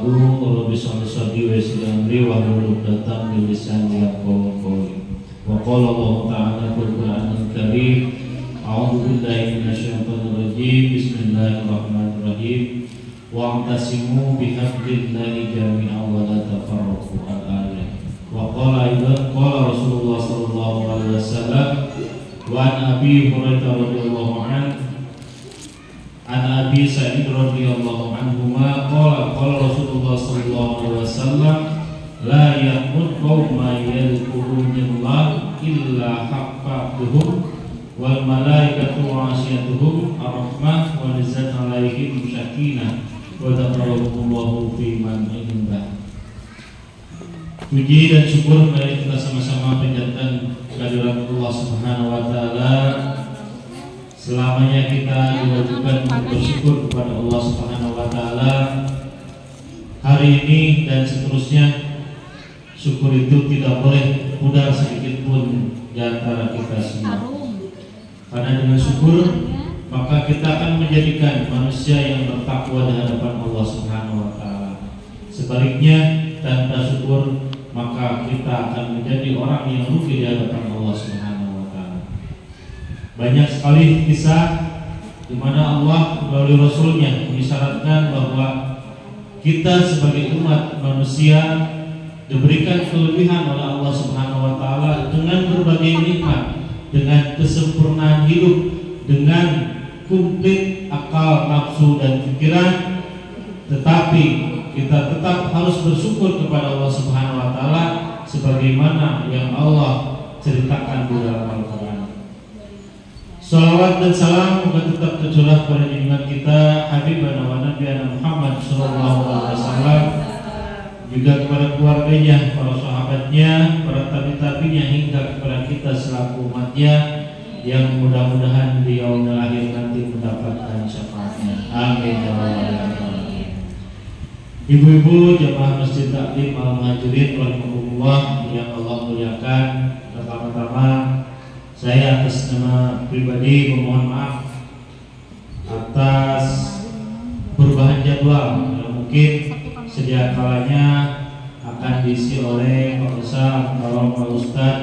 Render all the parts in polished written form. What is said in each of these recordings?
ba'du, qala bismillahirrahmanirrahim wa sallallahu wa hlul 'uqdatam min lisani yafqahu qawli. Wa qala Allah ta'ala fil Qur'anil Karim, a'udzu billahi minasyaitonir rajim. Bismillahirrahmanirrahim. Wa'tasimu bihablillahi jami'an wa la tafarraqu. Al-ayat. Wa qala aidan qala Rasulullah sallallahu alaihi wasallam wa an Abi Hurairah radhiyallahu anhu an Abi Sa'id radhiyallahu anhuma qala Rasulullah sallallahu alaihi wasallam la yaqud qauma yadhkurunillah illa haqqatuhum wal malaikatu wa'asiyatuhum ar-rahmah wa nazzat alaihim sakinah wa dzakarakumullahu fi man indah. Puji dan syukur mari kita sama-sama panjatkan kehadirat Allah Subhanahu wa taala. Selamanya kita diwajibkan untuk bersyukur kepada Allah Subhanahu wa taala. Hari ini dan seterusnya, syukur itu tidak boleh pudar sedikit pun di antara kita semua. Karena dengan syukur maka kita akan menjadikan manusia yang bertakwa di hadapan Allah Subhanahu wa taala. Sebaliknya, tanpa syukur maka kita akan menjadi orang yang rugi di hadapan Allah Subhanahu wa taala. Banyak sekali kisah di mana Allah melalui Rasulnya mengisyaratkan bahwa kita sebagai umat manusia diberikan kelebihan oleh Allah Subhanahu wa taala dengan berbagai nikmat, dengan kesempurnaan hidup, dengan komplit akal, nafsu dan pikiran, tetapi kita tetap harus bersyukur kepada Allah Subhanahu wa taala sebagaimana yang Allah ceritakan di dalam Al-Qur'an. Salawat dan salam moga tetap tercurah pada junjungan kita Habibana wa Nabiyana Muhammad sallallahu alaihi wasallam, juga kepada keluarganya, para sahabatnya, para tabi-tabinya hingga kepada kita selaku umatnya yang mudah-mudahan di yaumul akhir nanti mendapatkan syafaatnya. Amin ya rabbal alamin. Ibu-ibu jemaah Masjid Taklim Al-Muhajirin rahimahullah yang Allah muliakan, pertama-tama saya atas nama pribadi memohon maaf atas perubahan jadwal yang mungkin sedia kalanya akan diisi oleh Pak Ustaz atau Pak Ustaz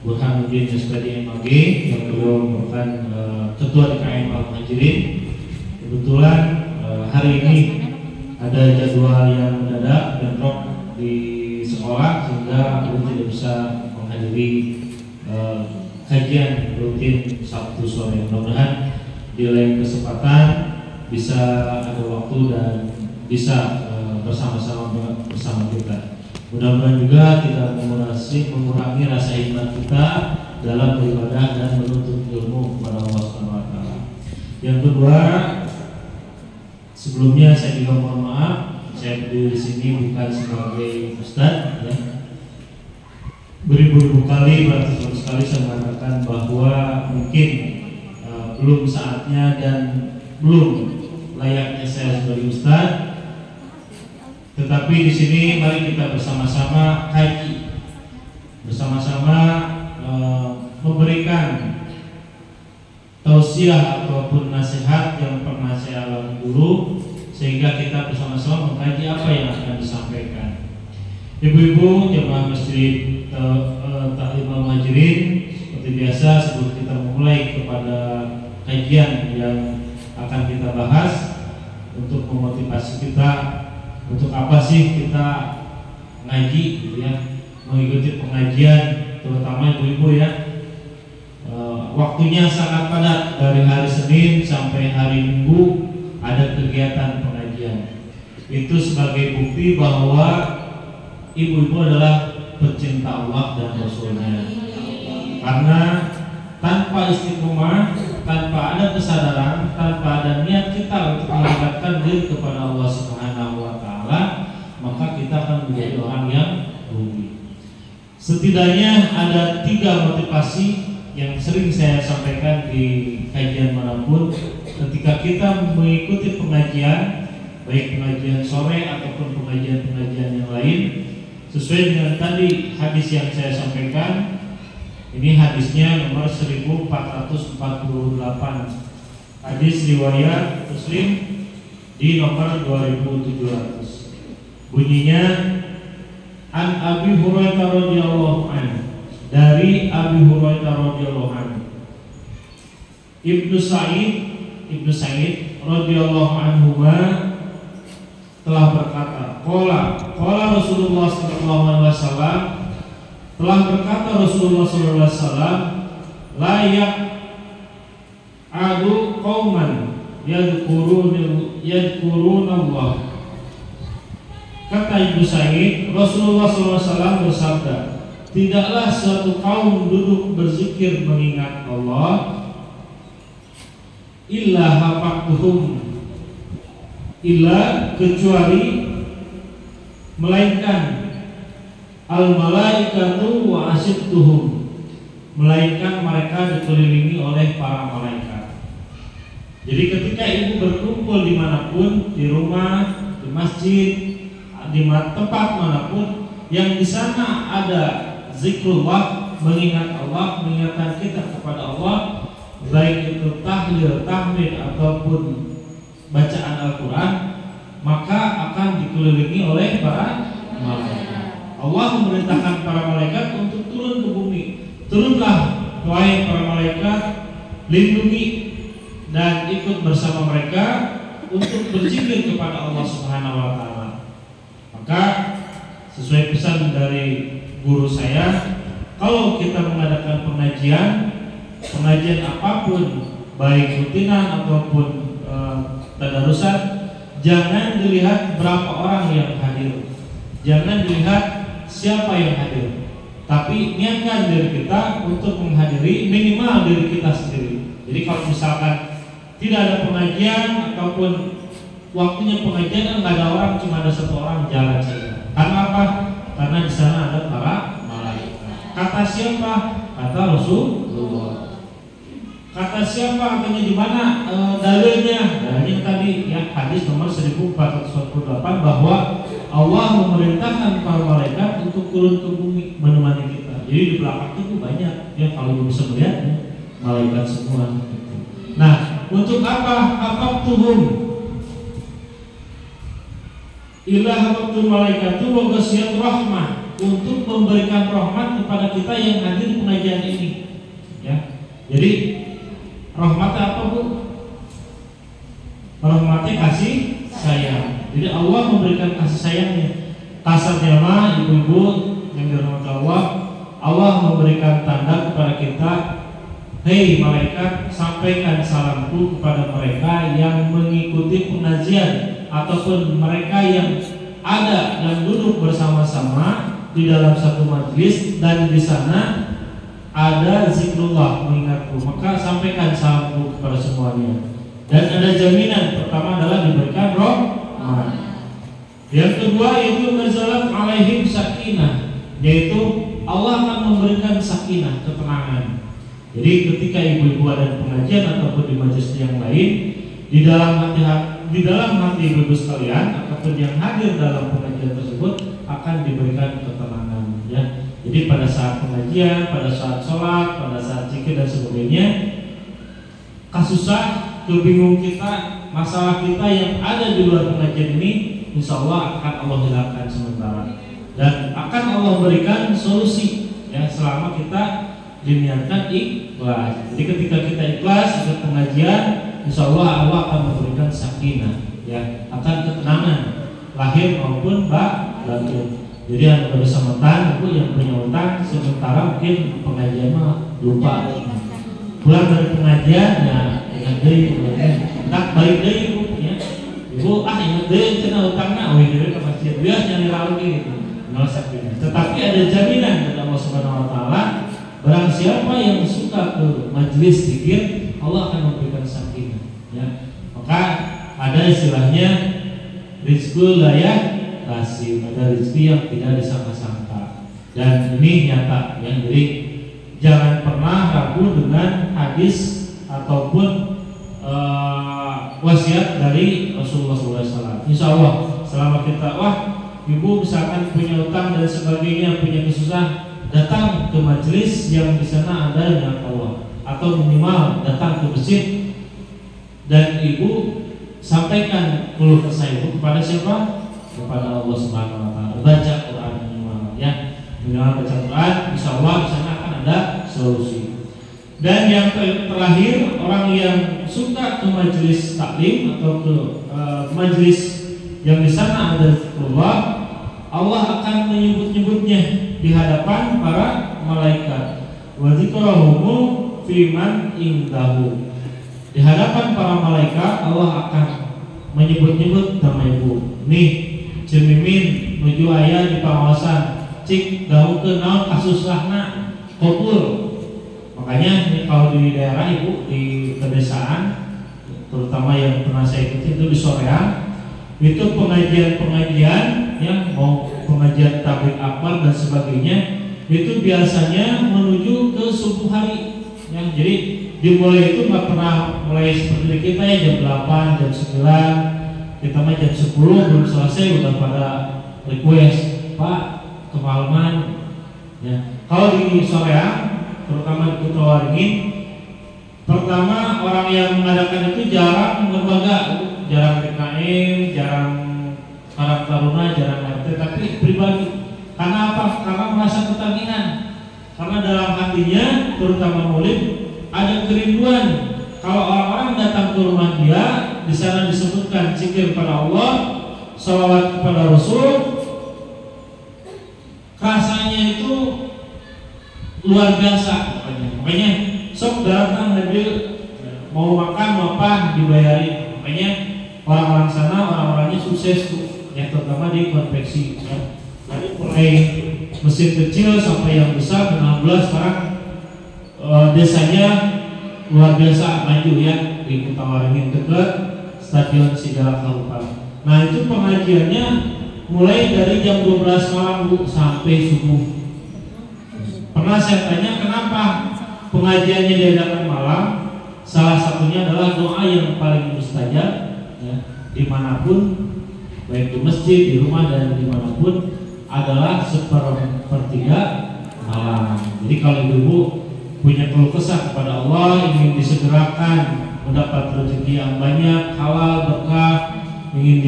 Burhanuddin Yusbadi MAG yang beliau merupakan Ketua DKM Al-Muhajirin. Kebetulan hari ini ada jadwal yang mendadak dan drop di sekolah sehingga belum tidak bisa menghadiri kajian rutin Sabtu sore. Mudah-mudahan di lain kesempatan bisa ada waktu dan bisa bersama-sama bersama kita. Mudah-mudahan juga tidak mengurangi rasa iman kita dalam beribadah dan menuntut ilmu kepada Allah Subhanahu wa taala. Yang kedua, sebelumnya saya juga mohon maaf, saya berdiri di sini bukan sebagai ustadz ya. Beribu-ribu kali, beratus-ratus kali saya mengatakan bahwa mungkin belum saatnya dan belum layaknya saya sebagai ustadz. Tetapi di sini mari kita bersama-sama kaji, bersama-sama memberikan tausiah ataupun nasihat yang pernah saya alami dulu, sehingga kita bersama-sama mengkaji apa yang akan disampaikan. Ibu-ibu jemaah Masjid Taklim Al-Muhajirin, seperti biasa sebelum kita memulai kepada kajian yang akan kita bahas, untuk memotivasi kita untuk apa sih kita ngaji gitu ya, mengikuti pengajian, terutama ibu-ibu ya. Waktunya sangat padat, dari hari Senin sampai hari Minggu ada kegiatan pengajian. Itu sebagai bukti bahwa ibu-ibu adalah pecinta Allah dan Rasulnya. Karena tanpa istiqomah, tanpa ada kesadaran, tanpa ada niat kita untuk mendekatkan diri kepada Allah Subhanahu wa taala, maka kita akan menjadi orang yang rugi. Setidaknya ada 3 motivasi yang sering saya sampaikan di kajian manapun. Ketika kita mengikuti pengajian, baik pengajian sore ataupun pengajian-pengajian yang lain, sesuai dengan tadi hadis yang saya sampaikan. Ini hadisnya nomor 1448, hadis riwayat Muslim di nomor 2700. Bunyinya An Abi Hurairah radhiyallahu anhu, dari Abi Hurairah radhiyallahu anhu. Ibnu Sa'id radhiyallahu anhu telah berkata, qala Rasulullah sallallahu alaihi wasallam, telah berkata Rasulullah sallallahu alaihi wasallam, la ya'adu qauman yadhkuruna Allah. Kata Ibnu Sa'id, Rasulullah SAW bersabda, tidaklah suatu kaum duduk berzikir mengingat Allah, illa hafaqtuhum, illa kecuali melainkan al malaikatu wa asyidtuhum, melainkan mereka dikelilingi oleh para malaikat. Jadi ketika ibu berkumpul dimanapun, di rumah, di masjid, di tempat manapun yang di sana ada zikrullah, mengingat Allah, mengingatkan kita kepada Allah, baik itu tahlil, tahmid ataupun bacaan Al-Quran, maka akan dikelilingi oleh para malaikat. Allah memerintahkan para malaikat untuk turun ke bumi. Turunlah wahai para malaikat, lindungi dan ikut bersama mereka untuk berzikir kepada Allah Subhanahu wa taala. Maka sesuai pesan dari guru saya, kalau kita mengadakan pengajian apapun, baik rutinan ataupun tadarusan, jangan dilihat berapa orang yang hadir, jangan dilihat siapa yang hadir, tapi niatkan diri kita untuk menghadiri minimal diri kita sendiri. Jadi kalau misalkan tidak ada pengajian ataupun waktunya pengajian nggak ada orang, cuma ada satu orang, jalan saja. Karena apa? Karena di sana ada para malaikat. Kata siapa? Kata Rasulullah. Kata siapa? Katanya di mana dalilnya? Dalilnya tadi ya, hadis nomor 1448, bahwa Allah memerintahkan para malaikat untuk turun ke bumi menemani kita. Jadi di belakang itu banyak ya, kalau bisa melihat ya, malaikat semua. Nah, untuk apa? Hafaqtuhum, ilah waktu malaikatu wa ghasiyat rahmah, untuk memberikan rahmat kepada kita yang hadir di pengajian ini ya. Jadi rahmatnya apa Bu? Rahmatnya kasih sayang. Jadi Allah memberikan kasih sayangnya. Kasarnya mah ibu-ibu yang dirahmati Allah, Allah memberikan tanda kepada kita, hei malaikat, sampaikan salamku kepada mereka yang mengikuti pengajian ataupun mereka yang ada dan duduk bersama-sama di dalam satu majlis dan di sana ada zikrullah, mengingatku, maka sampaikan salamku kepada semuanya. Dan ada jaminan, pertama adalah diberikan rahmat. Yang kedua itu nazalat alaihim sakinah, yaitu Allah akan memberikan sakinah, ketenangan. Jadi ketika ibu-ibu ada pengajian ataupun di majlis yang lain, di dalam hati ibu-ibu sekalian ataupun yang hadir dalam pengajian tersebut akan diberikan ketenangan ya. Jadi pada saat pengajian, pada saat sholat, pada saat zikir dan sebagainya, kasusah, kebingungan kita, masalah kita yang ada di luar pengajian ini, insya Allah akan Allah hilangkan sementara dan akan Allah berikan solusi ya, selama kita diniatkan ikhlas. Jadi ketika kita ikhlas ikut pengajian, insya Allah Allah akan memberikan sakinah ya, akan ketenangan lahir maupun batin. Jadi yang bersama utang, yang punya utang sementara mungkin pengajian mah lupa, pulang dari pengajian ya ingat deh, tak balik deh ibu ya, ibu ingat deh cina utangnya, dari ke masjid biar nyari lagi gitu, nol sakinah. Tetapi ada jaminan dari Allah Subhanahu Wa Taala, barang siapa yang suka ke majelis zikir, Allah akan memberikan sakinah ya. Maka ada istilahnya rizqul layak kasih, ada rezeki yang tidak disangka-sangka, dan ini nyata ya. Jadi jangan pernah ragu dengan hadis ataupun wasiat dari Rasulullah SAW. Insya Allah selama kita ibu misalkan punya utang dan sebagainya, punya kesusahan, datang ke majelis yang di sana ada yang Allah, atau minimal datang ke masjid dan ibu sampaikan keluh kesah ibu kepada siapa? kepada Allah Subhanahu wa taala. Baca Quran minimal ya. Minimal baca Quran, insyaallah di sana akan ada solusi. Dan yang terakhir, orang yang suka ke majelis taklim atau ke majelis yang di sana ada zikrullah, Allah akan menyebut-nyebutnya di hadapan para malaikat. Wa dzikrahumu fiman indahu. Di hadapan para malaikat Allah akan menyebut-nyebut nama ibu. Nih, cemimin menuju aya di pengawasan. Cik daun ke naon kasus lahna kubur. Makanya ini kalau di daerah ibu di pedesaan, terutama yang pernah saya ikuti itu di sorean, itu pengajian-pengajian yang mau pengajian tablik akbar dan sebagainya, itu biasanya menuju ke subuh hari. Ya, jadi dimulai itu nggak pernah mulai seperti kita ya jam 8, jam 9, kita mah jam 10 belum selesai udah pada request, Pak kemalaman. Ya, kalau di sorean terutama di Pulau Waringin, pertama orang yang mengadakan itu jarang lembaga, jarang PKM, jarang Karang Taruna, jarang RT, tapi pribadi. Karena apa? Karena merasa ketagihan. Karena dalam hatinya, terutama murid, ada kerinduan. Kalau orang-orang datang ke rumah dia, di sana disebutkan zikir kepada Allah, sholawat kepada Rasul, rasanya itu luar biasa. Makanya sok datang hadir, mau makan mau apa dibayarin. Makanya orang-orang sana, orang-orangnya sukses tuh, yang terutama di konveksi ya. Dari mulai mesin kecil sampai yang besar, 16 sekarang desanya luar biasa maju ya. Di Kota Waringin dekat Stadion Sigala Kabupaten. Nah itu pengajiannya mulai dari jam 12 malam Bu sampai subuh. Pernah saya tanya kenapa pengajiannya diadakan malam. Salah satunya adalah doa yang paling mustajab ya, dimanapun, baik di masjid, di rumah dan dimanapun, adalah sepertiga malam. Jadi kalau ibu punya keluh kesah kepada Allah, ingin disegerakan mendapat rezeki yang banyak, halal, berkah, ingin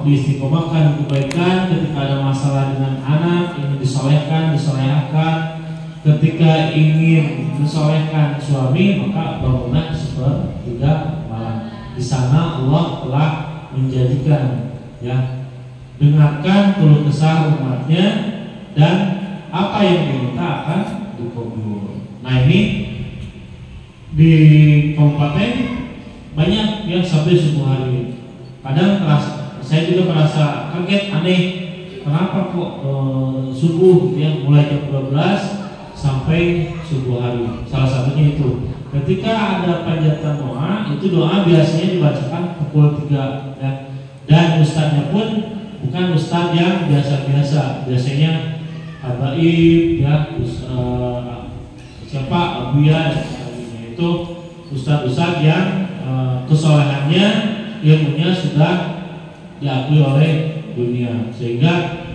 diistiqomahkan kebaikan, ketika ada masalah dengan anak, ingin disolehkan, disolehkan, ketika ingin mensolehkan suami, maka bangunlah sepertiga malam. Di sana Allah telah menjadikan ya, dengarkan keluh kesah umatnya dan apa yang diminta akan dikabul. Nah ini di kabupaten banyak yang sampai subuh hari. Kadang saya juga merasa kaget, aneh, kenapa kok subuh yang mulai jam 12 sampai subuh hari. Salah satunya itu ketika ada panjatan doa, itu doa biasanya dibacakan pukul 3 ya. Dan ustadznya pun bukan ustadz yang biasa-biasa, biasanya habaib ya, siapa Abuya dan sebagainya. Itu ustadz-ustadz yang kesolehannya, ilmunya sudah diakui oleh dunia, sehingga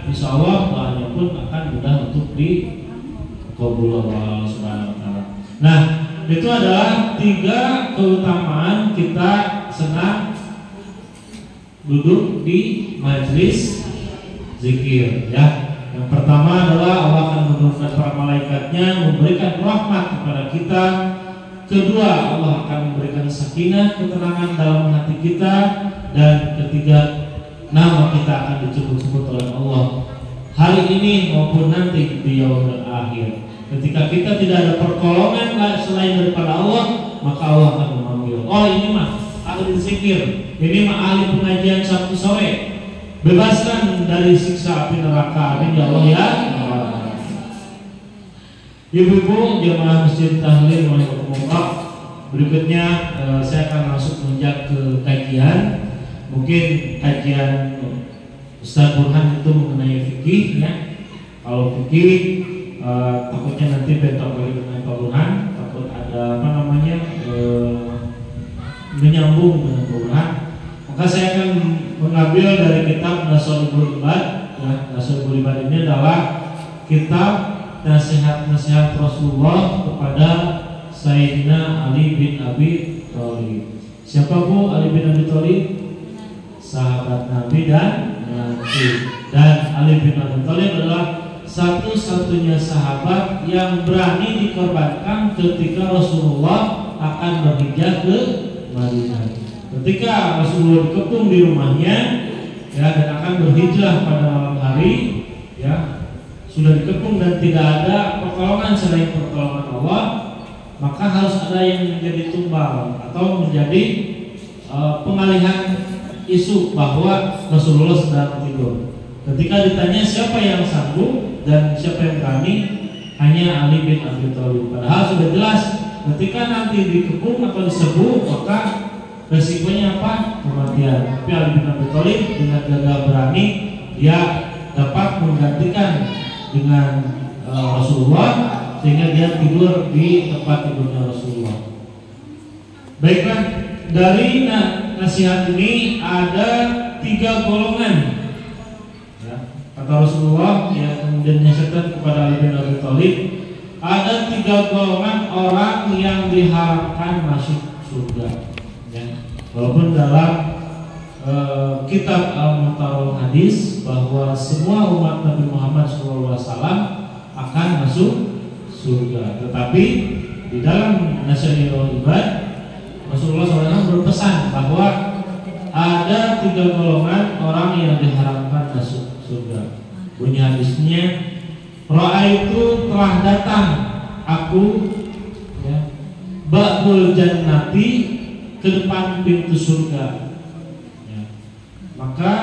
insya Allah doanya pun akan mudah untuk dikabul Allah Subhanahu wa taala. Nah, itu adalah 3 keutamaan kita senang duduk di majelis zikir ya. Yang pertama adalah Allah akan menurunkan para malaikatnya, memberikan rahmat kepada kita. Kedua, Allah akan memberikan sakinah, ketenangan dalam hati kita. Dan ketiga, nama kita akan disebut-sebut oleh Allah hari ini maupun nanti di yaumul akhir. Ketika kita tidak ada pertolongan selain daripada Allah, maka Allah akan memanggil, oh ini mah ahli zikir, ini mah ahli pengajian Sabtu sore, bebaskan dari siksa api neraka. Amin ya Allah ya. Ibu-ibu jemaah Masjid Tahlil Rahimahumullah, berikutnya saya akan langsung menjak ke kajian. Mungkin kajian Ustaz Burhan itu mengenai fikih ya. Kalau fikih takutnya nanti bentrok lagi dengan Pak Burhan, takut ada apa namanya menyambung dengan Pak Burhan. Maka saya akan mengambil dari kitab Nasrul Ibad ya. Nasrul Ibad ini adalah kitab nasihat-nasihat Rasulullah kepada Sayyidina Ali bin Abi Thalib. Siapa Bu Ali bin Abi Thalib? Sahabat Nabi dan Dan Ali bin Abi Thalib adalah satu-satunya sahabat yang berani dikorbankan ketika Rasulullah akan berhijrah ke Madinah. Ketika Rasulullah dikepung di rumahnya, ya, dan akan berhijrah pada malam hari, ya, sudah dikepung dan tidak ada pertolongan selain pertolongan Allah, maka harus ada yang menjadi tumbal atau menjadi pengalihan isu bahwa Rasulullah sedang tidur. Ketika ditanya siapa yang sanggup dan siapa yang berani, hanya Ali bin Abi Thalib. Padahal sudah jelas ketika nanti dikepung atau diserbu, maka resikonya apa? Kematian. Tapi Ali bin Abi Thalib dengan gagah berani, dia dapat menggantikan dengan Rasulullah, sehingga dia tidur di tempat tidurnya Rasulullah. Baiklah, dari nasihat ini ada 3 golongan, ya, kata Rasulullah, yang kemudian menyampaikan kepada Ali bin Abi Thalib, ada 3 golongan orang yang diharapkan masuk surga, ya. Walaupun dalam kitab Al-Mu'tabar hadis bahwa semua umat Nabi Muhammad SAW akan masuk surga, tetapi di dalam Nasihatul Ibad Rasulullah SAW berpesan bahwa ada 3 golongan orang yang diharapkan masuk surga. Bunyi hadisnya, ra'aitu telah datang aku, ya, ba'dul jannati, ke depan pintu surga, ya. Maka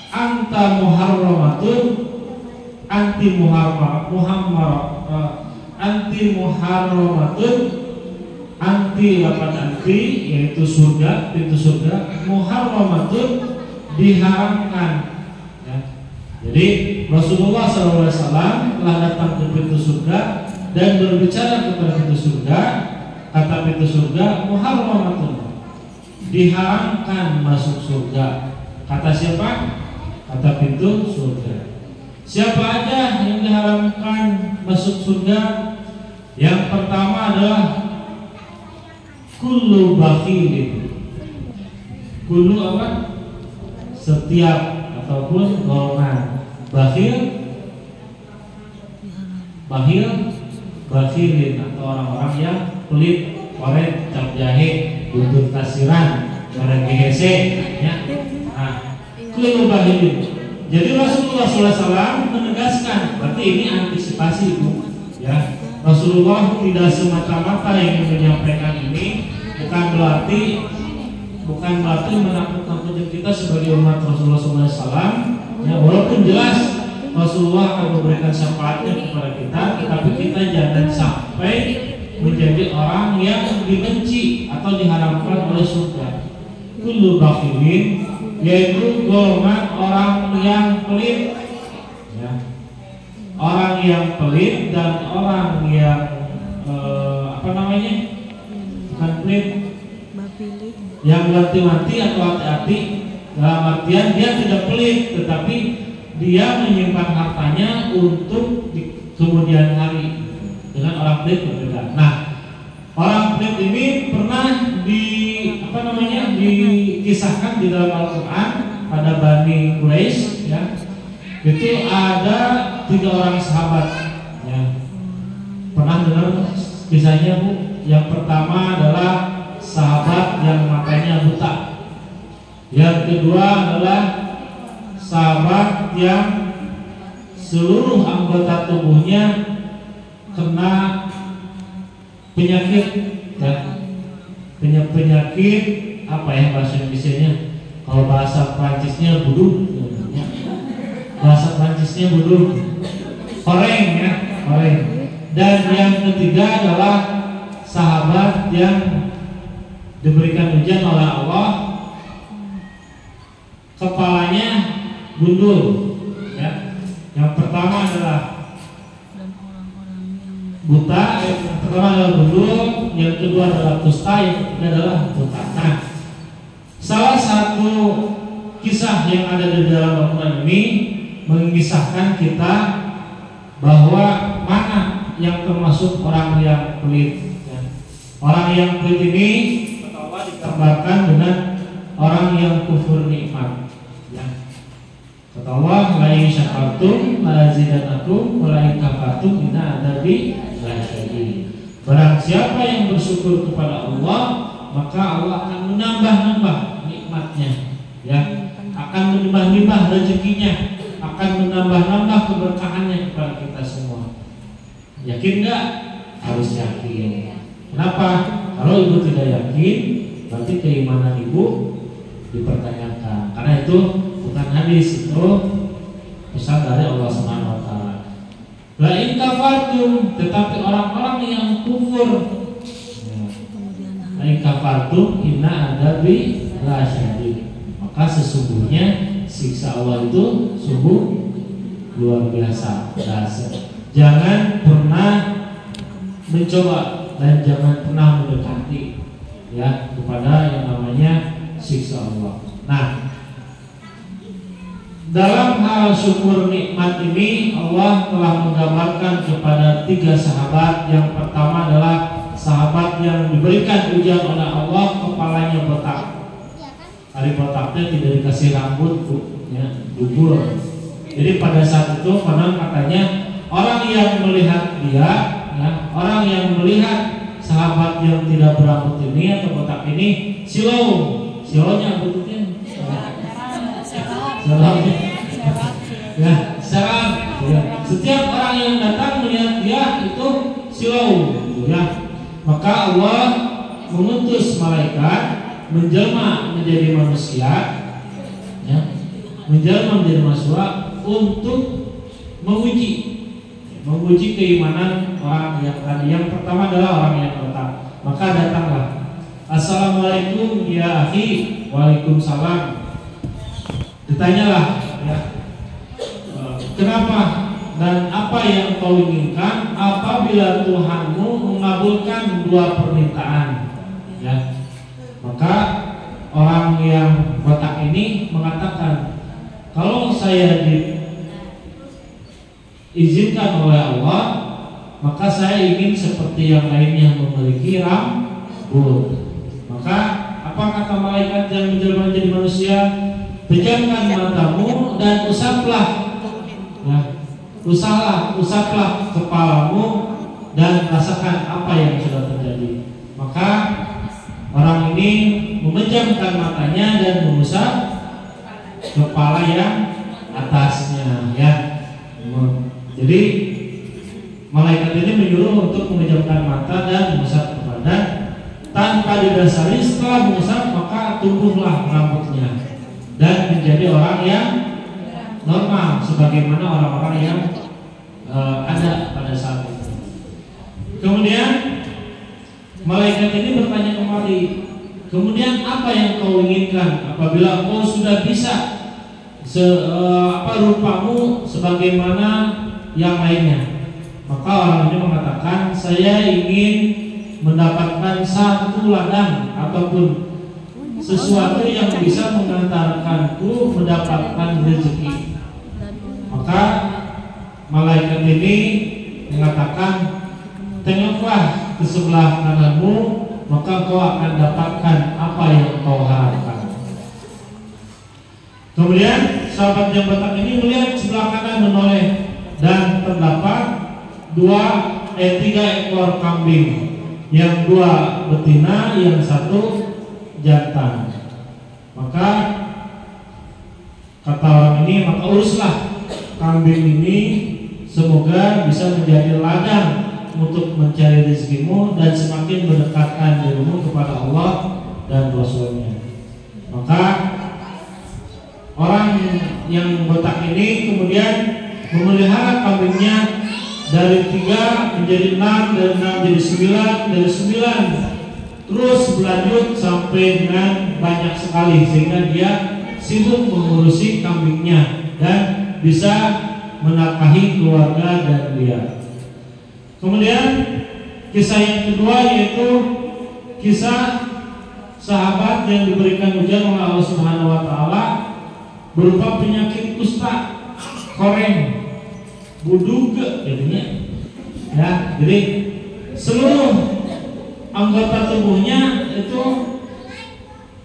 anta muharramatun, anti muharramatun, anti yaitu surga, pintu surga, muharramatun diharamkan, ya. Jadi Rasulullah SAW telah datang ke pintu surga dan berbicara kepada pintu surga. Kata pintu surga, muharramatun, diharamkan masuk surga. Kata siapa? Kata pintu surga. Siapa aja yang diharamkan masuk surga? Yang pertama adalah kullu bakhilin. Kullu apa? Setiap ataupun golongan. Bakhilin atau orang-orang yang kulit korek, cap jahe, buntut kasiran, korek GHC, ya. Nah, kullu bakhilin. Jadi Rasulullah SAW menegaskan, berarti ini antisipasi, Bu, ya. Rasulullah tidak semata-mata yang menyampaikan ini bukan berarti menakut-nakuti kita sebagai umat Rasulullah SAW, ya. Walaupun jelas Rasulullah akan memberikan syafaatnya kepada kita, tetapi kita jangan sampai menjadi orang yang dibenci atau diharamkan oleh surga. Kullu bakhilin, yaitu golongan orang yang pelit, ya. Orang yang pelit dan orang yang bukan pelit, yang mati-mati atau hati-hati, dalam artian dia tidak pelit, tetapi dia menyimpan hartanya untuk di kemudian hari. Dengan orang pelit berbeda. Nah, orang pelit ini pernah dikisahkan di dalam Al-Quran pada Bani Quraisy, ya. Itu ada 3 orang sahabat, ya. Pernah dengar kisahnya, Bu? Yang pertama adalah sahabat yang matanya buta. Yang kedua adalah sahabat yang seluruh anggota tubuhnya kena penyakit, ya. Penyakit apa ya bahasa Indonesianya? Kalau bahasa Prancisnya buduh, ya. Bahasa Prancisnya buduh, koreng, ya, koreng. Dan yang ketiga adalah sahabat yang diberikan ujian oleh Allah, kepalanya gundul, ya. Yang pertama adalah buta, yang pertama adalah gundul, yang kedua adalah kusta, yang ketiga adalah buta. Nah, salah satu kisah yang ada di dalam Al-Quran ini mengisahkan kita bahwa mana yang termasuk orang yang pelit, ya. Orang yang pelit ini digambarkan dengan orang yang kufur nikmat, ya. Kata Allah, la in syakartum la azidanakum wa la in kafartum inna adzabi lasyadid. Barang siapa yang bersyukur kepada Allah, maka Allah akan menambah-nambah nikmatnya, ya, akan menambah-nambah rezekinya, akan menambah-nambah keberkahannya kepada kita semua. Yakin nggak? Harus yakin. Kenapa? Kalau ibu tidak yakin, berarti keimanan ibu dipertanyakan. Karena itu bukan hadis, itu pesan dari Allah Subhanahu wa taala. La in kafartum, tetapi orang-orang yang kufur, la in kafartum inna adzabi lasyadid. Maka sesungguhnya siksa Allah itu sungguh luar biasa. Jangan pernah mencoba dan jangan pernah mendekati, ya, kepada yang namanya siksa Allah. Nah, dalam hal syukur nikmat ini Allah telah menggambarkan kepada 3 sahabat. Yang pertama adalah sahabat yang diberikan ujian oleh Allah, kepalanya botak. Hari botaknya tidak dikasih rambut, ya, gugur. Jadi pada saat itu konon katanya orang yang melihat dia, ya, orang yang melihat sahabat yang tidak berambut ini atau botak ini, silonya bentuknya ya, serap. Ya. Setiap orang yang datang melihat dia itu silau, ya. Maka Allah mengutus malaikat menjelma menjadi manusia, ya, menjelma menjadi manusia untuk menguji keimanan orang yang tadi. Yang pertama adalah orang yang botak. Maka datanglah, assalamualaikum ya akhi. Waalaikumsalam. Ditanyalah, ya, kenapa dan apa yang kau inginkan apabila Tuhanmu mengabulkan 2 permintaan, ya. Maka orang yang botak ini mengatakan, kalau saya diizinkan oleh Allah, maka saya ingin seperti yang lainnya memiliki rambut. Maka apa kata malaikat yang menjelma menjadi manusia? Pejamkan matamu dan usaplah, ya, usaplah kepalamu dan rasakan apa yang sudah terjadi. Maka orang ini memejamkan matanya dan mengusap kepala yang atasnya, ya. Jadi malaikat ini menyuruh untuk memejamkan mata dan mengusap kepala. Tanpa didasari, setelah mengusap maka tumbuhlah rambutnya dan menjadi orang yang normal sebagaimana orang-orang yang ada pada saat itu. Kemudian malaikat ini bertanya kembali, kemudian apa yang kau inginkan apabila kau sudah bisa rupamu sebagaimana yang lainnya? Maka orang ini mengatakan, saya ingin mendapatkan 1 ladang ataupun sesuatu yang bisa mengantarkanku mendapatkan rezeki. Maka malaikat ini mengatakan, tengoklah ke sebelah kananmu, maka kau akan dapatkan apa yang kau harapkan. Kemudian sahabat yang botak ini melihat sebelah kanan menoleh dan terdapat 3 ekor kambing, yang 2 betina, yang 1 jantan. Maka kata orang ini, maka uruslah kambing ini, semoga bisa menjadi ladang untuk mencari rezekimu dan semakin mendekatkan dirimu kepada Allah dan Rasulnya. Maka orang yang botak ini kemudian memelihara kambingnya dari 3 menjadi 6, dari 6 jadi 9, dari 9 terus berlanjut sampai dengan banyak sekali, sehingga dia sibuk mengurusi kambingnya dan bisa menafkahi keluarga dan dia. Kemudian kisah yang kedua yaitu kisah sahabat yang diberikan ujian oleh Allah Subhanahu wa taala berupa penyakit kusta, koreng, budug jadinya. Ya, jadi seluruh anggota tubuhnya itu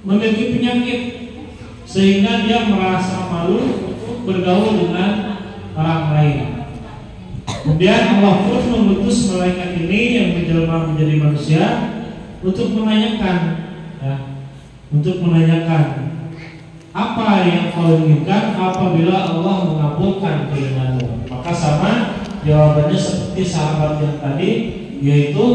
memiliki penyakit sehingga dia merasa malu bergaul dengan orang lain. Kemudian Allah pun mengutus malaikat ini yang menjelma menjadi manusia untuk menanyakan, ya, apa yang kau inginkan apabila Allah mengabulkan keinginanmu. Maka sama jawabannya seperti sahabat yang tadi, yaitu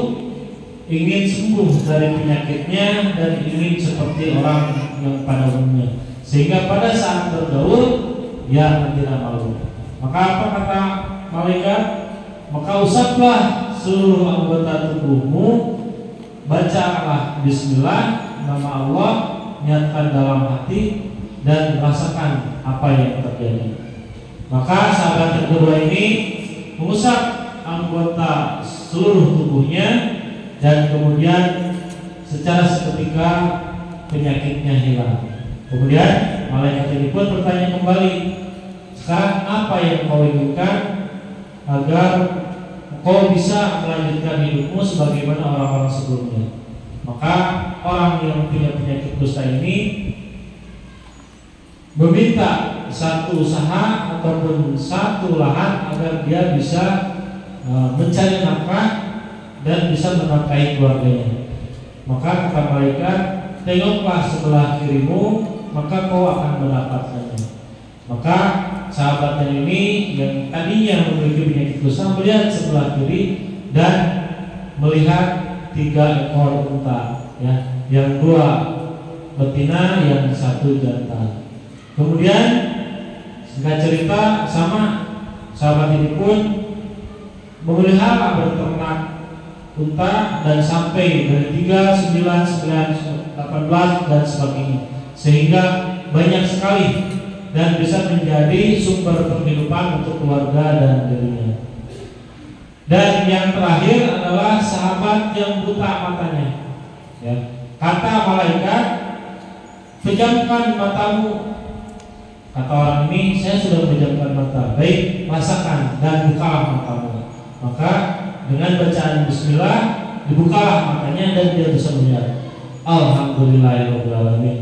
ingin sembuh dari penyakitnya dan ingin seperti orang yang pada umumnya, sehingga pada saat bergaul ya tidak malu. Maka apa kata malaikat? Maka usaplah seluruh anggota tubuhmu, bacalah bismillah, nama Allah, niatkan dalam hati dan rasakan apa yang terjadi. Maka sahabat yang kedua ini mengusap anggota seluruh tubuhnya dan kemudian secara seketika penyakitnya hilang. Kemudian malaikat ini pun bertanya kembali, sekarang apa yang kau inginkan agar kau bisa melanjutkan hidupmu sebagaimana orang-orang sebelumnya? Maka orang yang punya penyakit dusta ini meminta satu usaha ataupun satu lahan agar dia bisa mencari nafkah dan bisa menafkahi keluarganya. Maka kata malaikat, tengoklah sebelah kirimu, maka kau akan mendapatkannya. Maka sahabatnya ini yang tadinya memiliki penyakit dosa melihat sebelah kiri dan melihat 3 ekor unta, ya, yang 2 betina, yang 1 jantan. Kemudian singkat cerita, sama sahabat ini pun memelihara berternak unta dan sampai dari 3, 9, 9, 18 dan sebagainya, sehingga banyak sekali dan bisa menjadi sumber penghidupan untuk keluarga dan dirinya. Dan yang terakhir adalah sahabat yang buta matanya, ya. Kata malaikat, pejamkan matamu. Kata orang ini, saya sudah pejamkan mata. Baik, rasakan dan bukalah matamu. Maka dengan bacaan bismillah dibukalah matanya dan dia bisa melihat. Alhamdulillahirabbil alamin,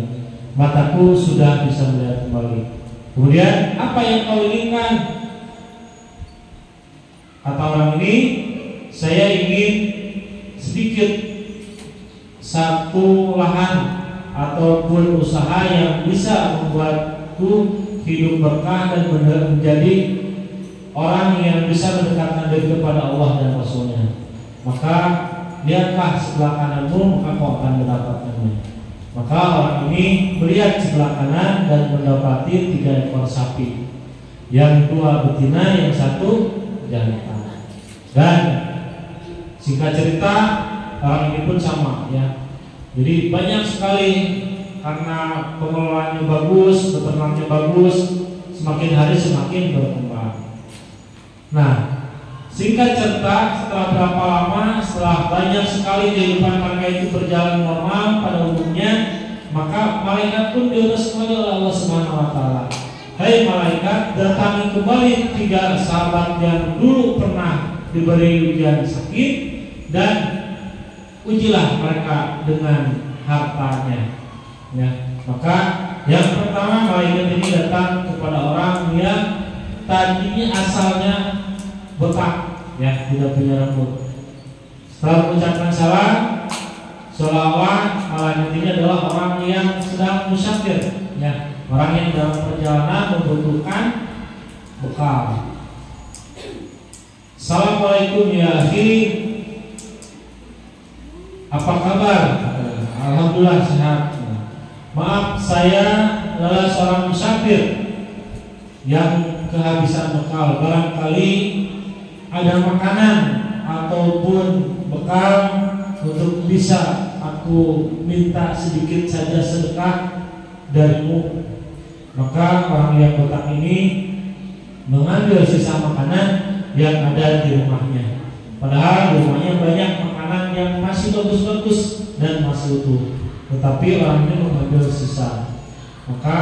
mataku sudah bisa melihat kembali. Kemudian apa yang kau inginkan? Kata orang ini, saya ingin sedikit satu lahan ataupun usaha yang bisa membuatku hidup berkah dan menjadi orang yang bisa mendekatkan diri kepada Allah dan Rasulnya. Maka lihatlah sebelah kananmu, maka kau akan mendapatkannya. Maka orang ini melihat sebelah kanan dan mendapati 3 ekor sapi, yang 2 betina, yang 1 jantan. Dan singkat cerita, orang ini pun sama, ya. Jadi banyak sekali karena pengelolaannya bagus, peternaknya bagus, semakin hari semakin berkembang. Nah, singkat cerita, setelah berapa lama, setelah banyak sekali kehidupan mereka itu berjalan normal pada umumnya, maka malaikat pun diutus kembali oleh Allah Subhanahu wa taala. Hai malaikat, datangi kembali 3 sahabat yang dulu pernah diberi ujian sakit dan ujilah mereka dengan hartanya. Ya, maka yang pertama malaikat ini datang kepada orang yang tadinya asalnya botak, ya, tidak punya rambut. Setelah mengucapkan salam, seolah-olah malaikat ini adalah orang yang sedang musafir, ya, orang yang dalam perjalanan membutuhkan bekal. Assalamualaikum ya akhi, apa kabar? Alhamdulillah sehat. Maaf, saya adalah seorang musafir yang kehabisan bekal. Barangkali ada makanan ataupun bekal untuk bisa aku minta sedikit saja sedekah darimu. Maka orang yang botak ini mengambil sisa makanan yang ada di rumahnya. Padahal di rumahnya banyak makanan yang masih bagus-bagus dan masih utuh, tetapi orang ini mengambil sisa. Maka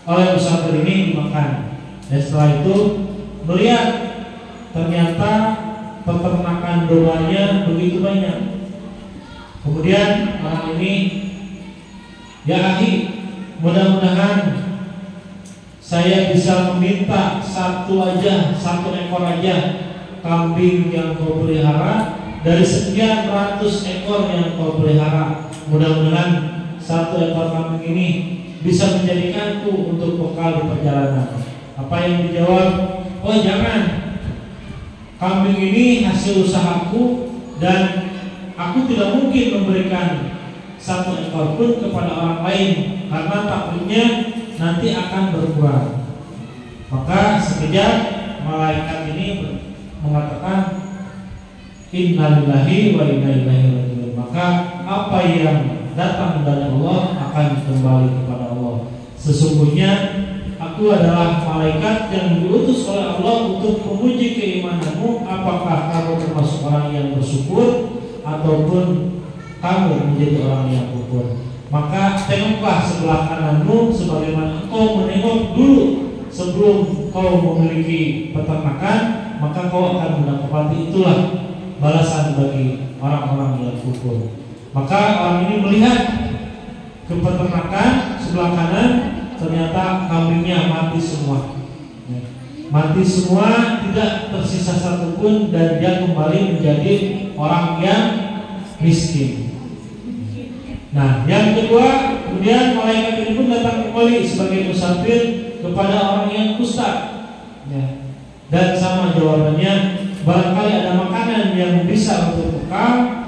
oleh musafir ini dimakan. Dan setelah itu melihat ternyata peternakan dombanya begitu banyak. Kemudian orang ini, ya akhi, mudah-mudahan saya bisa meminta satu ekor aja kambing yang kau pelihara dari sekian ratus ekor yang kau pelihara. Mudah-mudahan satu ekor kambing ini bisa menjadikanku untuk bekal di perjalanan. Apa yang dijawab? Oh jangan, kambing ini hasil usahaku dan aku tidak mungkin memberikan satu ekor pun kepada orang lain karena takutnya nanti akan berkurang. Maka sekejap malaikat ini mengatakan innalillahi wa inna ilaihi raji'un. Maka apa yang datang dari Allah akan kembali kepada Allah. Sesungguhnya aku adalah malaikat yang diutus oleh Allah untuk menguji keimananmu, apakah kamu termasuk orang yang bersyukur ataupun kamu menjadi orang yang kufur. Maka tengoklah sebelah kananmu sebagaimana engkau menengok dulu sebelum kau memiliki peternakan, maka kau akan mendapati itulah balasan bagi orang-orang yang kufur. Maka orang ini melihat ke peternakan sebelah kanan, ternyata kambingnya mati semua. Mati semua, tidak tersisa satupun, dan dia kembali menjadi orang yang miskin. Nah, yang kedua, kemudian malaikat ini pun datang kembali sebagai musafir kepada orang yang kusta. Dan sama jawabannya, barangkali ada makanan yang bisa untuk bekal.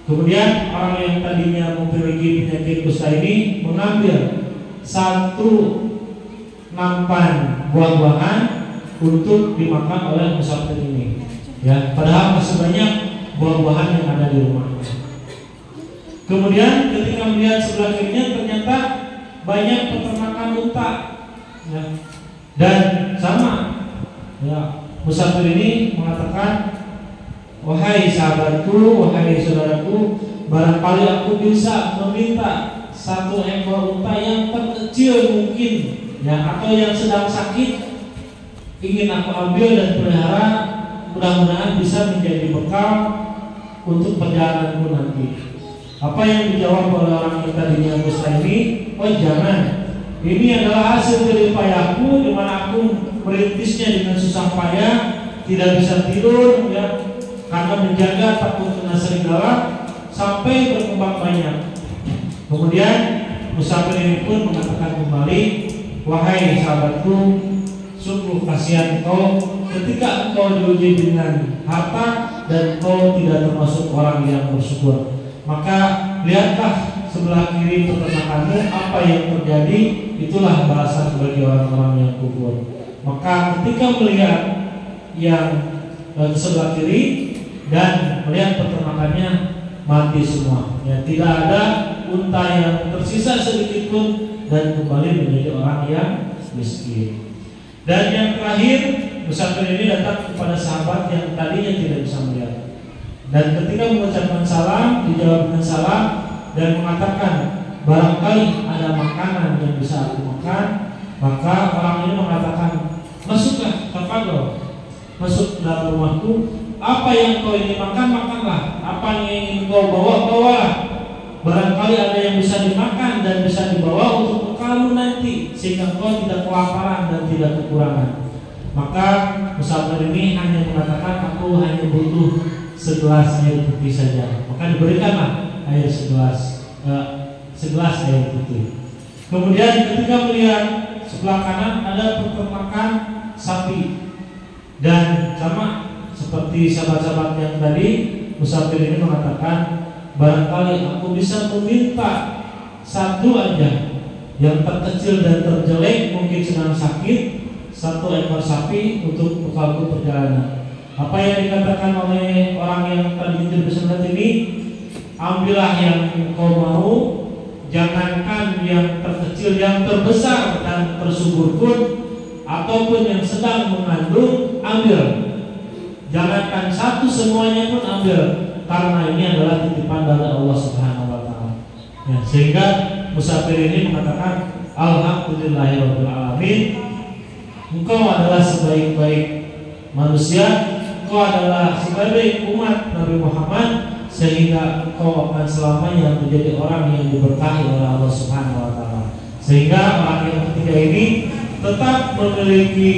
Kemudian orang yang tadinya memiliki penyakit kusta ini mengambil satu nampan buah-buahan untuk dimakan oleh musafir ini. Ya, padahal masih banyak buah-buahan yang ada di rumahnya. Kemudian ketika melihat sebelah kirinya ternyata banyak peternakan unta. Ya. Dan sama, ya, musafir ini mengatakan, wahai sahabatku, wahai saudaraku, barangkali aku bisa meminta satu ekor unta yang terkecil mungkin, ya, atau yang sedang sakit, ingin aku ambil dan pelihara, mudah-mudahan bisa menjadi bekal untuk perjalananku nanti. Apa yang dijawab oleh orang yang tadinya kusta ini? Oh jangan, ini adalah hasil dari payahku, di mana aku merintisnya dengan susah payah, tidak bisa tidur, ya, karena menjaga takut kena serigala, sampai berkembang banyak. Kemudian musafir ini pun mengatakan kembali, wahai sahabatku, sungguh kasihan kau ketika engkau diuji dengan harta dan kau tidak termasuk orang yang bersyukur. Maka lihatlah sebelah kiri peternakanmu, apa yang terjadi, itulah balasan bagi orang-orang yang kufur. Maka ketika melihat yang sebelah kiri dan melihat peternakannya mati semua, ya, tidak ada unta yang tersisa sedikit pun, dan kembali menjadi orang yang miskin. Dan yang terakhir, musafir ini datang kepada sahabat yang tadinya tidak bisa melihat. Dan ketika mengucapkan salam, dijawab dengan salam dan mengatakan, barangkali ada makanan yang bisa aku makan. Maka orang ini mengatakan, masuklah, tafadhol, masuk dalam rumahku. Apa yang kau ingin makan, makanlah. Apa yang ingin kau bawa, bawalah. Barangkali ada yang bisa dimakan dan bisa dibawa untuk bekalmu nanti, sehingga kau tidak kelaparan dan tidak kekurangan. Maka musafir ini hanya mengatakan, aku hanya butuh segelas air putih saja. Maka diberikanlah air segelas air putih. Kemudian ketika melihat sebelah kanan ada peternakan sapi, dan sama seperti sahabat-sahabat yang tadi, musafir ini mengatakan, barangkali aku bisa meminta satu aja yang terkecil dan terjelek, mungkin sedang sakit, satu ekor sapi untuk bekalku perjalanan. Apa yang dikatakan oleh orang yang tadi bersendat ini, ambillah yang engkau mau, jangankan yang terkecil, yang terbesar dan tersubur pun, ataupun yang sedang mengandung, ambil. Jangankan satu, semuanya pun ambil, karena ini adalah titipan dari Allah Subhanahu wa Ta'ala. Ya, sehingga musafir ini mengatakan, alhamdulillahirabbil alamin, engkau adalah sebaik-baik manusia, engkau adalah sebaik umat Nabi Muhammad, sehingga engkau akan selamanya menjadi orang yang diberkahi oleh Allah Subhanahu wa Ta'ala. Sehingga orang yang ketiga ini tetap memiliki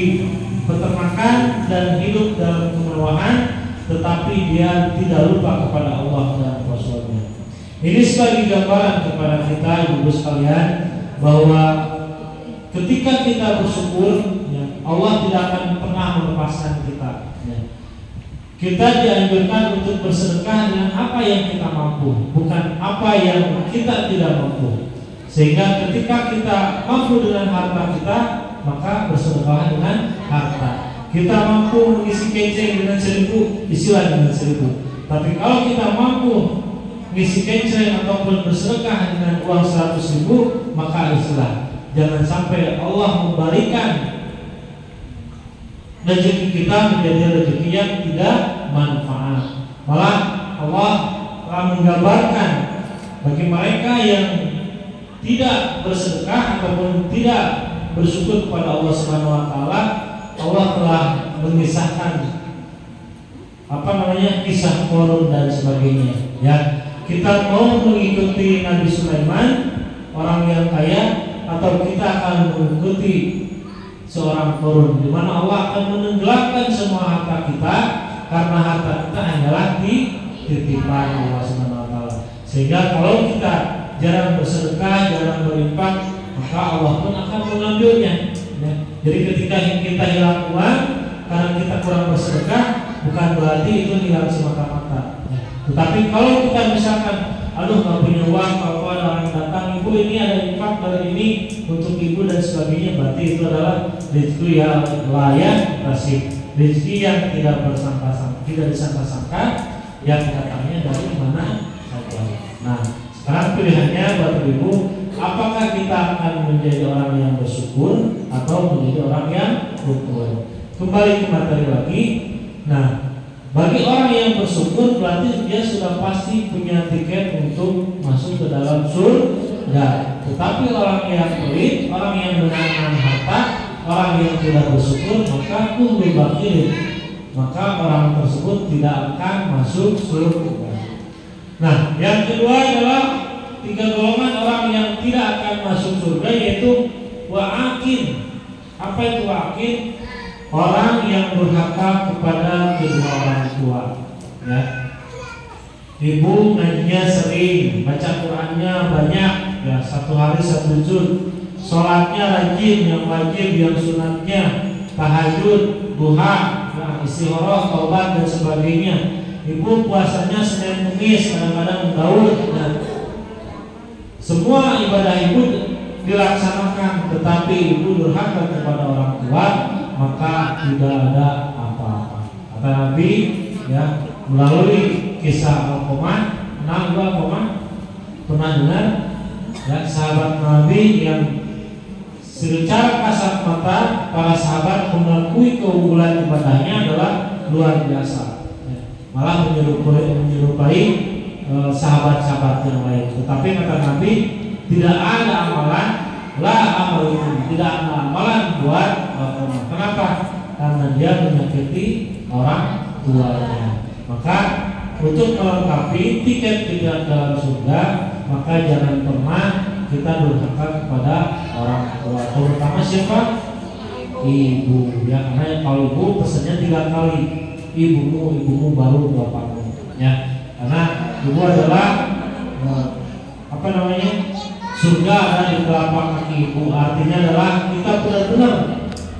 peternakan dan hidup dalam kemewahan, tetapi dia tidak lupa kepada Allah dan Rasulnya. Ini sebagai gambaran kepada kita, ibu sekalian, bahwa ketika kita bersyukur, ya, Allah tidak akan pernah melepaskan kita. Ya. Kita dianjurkan untuk bersedekah dengan apa yang kita mampu, bukan apa yang kita tidak mampu. Sehingga ketika kita mampu dengan harta kita, maka bersedekah dengan harta. Kita mampu mengisi kencing dengan 1.000, isilah dengan 1.000. Tapi kalau kita mampu mengisi kencing ataupun bersedekah dengan uang 100.000, maka isilah. Jangan sampai Allah memberikan rezeki kita menjadi rezeki yang tidak manfaat. Malah Allah telah menggambarkan bagi mereka yang tidak bersedekah ataupun tidak bersyukur kepada Allah Subhanahu wa taala, Allah telah mengisahkan kisah Qarun dan sebagainya. Ya, kita mau mengikuti Nabi Sulaiman, orang yang kaya, atau kita akan mengikuti seorang Qarun, di mana Allah akan menenggelamkan semua harta kita, karena harta kita hanyalah titipan Allah Subhanahu wa taala. Sehingga kalau kita jarang bersedekah, jarang berinfak, maka Allah pun akan mengambilnya. Ya. Jadi ketika kita hilang uang karena kita kurang bersedekah, bukan berarti itu hilang semata-mata. Ya. Tetapi kalau kita misalkan, aduh nggak punya uang, kalau ada orang datang, ibu ini ada infak dari ini untuk ibu dan sebagainya, berarti itu adalah rezeki yang layak kasih, rezeki yang tidak disangka-sangka, yang datangnya dari mana saja. Nah, sekarang pilihannya buat ibu, apakah kita akan menjadi orang yang bersyukur atau menjadi orang yang kufur? Kembali ke materi lagi. Nah, bagi orang yang bersyukur berarti dia sudah pasti punya tiket untuk masuk ke dalam surga. Tetapi orang yang pelit, orang yang menahan harta, orang yang tidak bersyukur, maka maka orang tersebut tidak akan masuk surga. Nah, yang kedua adalah 3 golongan orang yang tidak akan masuk surga, yaitu wa'akin. Apa itu wa'akin? Orang yang durhaka kepada kedua orang tua. Ya. Ibu ngajinya sering, baca Qur'annya banyak, ya 1 hari 1 juz. Sholatnya rajin, yang wajib, yang sunatnya, tahajud, duha, istigharah, taubat dan sebagainya. Ibu puasanya Senin Kamis, kadang-kadang Daud. Nah, semua ibadah ibu dilaksanakan, tetapi ibu durhaka kepada orang tua, maka tidak ada apa-apa. Kata Nabi, ya, melalui kisah Al-Qamah, pernah dengar, ya, sahabat Nabi yang secara kasat mata para sahabat mengakui keunggulan ibadahnya adalah luar biasa. Malah menyerupai sahabat-sahabat yang lain. Tetapi kata Nabi, tidak ada amalan tidak ada amalan buat kenapa? Karena dia menyakiti orang tuanya. Maka untuk melengkapi tiket tidak dalam surga, maka jangan pernah kita durhaka kepada orang tua. Terutama siapa? Ibu. Ya, karena kalau ibu pesannya 3 kali. Ibumu baru bapakmu, ya, karena ibu adalah surga ada di telapak kaki ibu. Artinya adalah kita benar-benar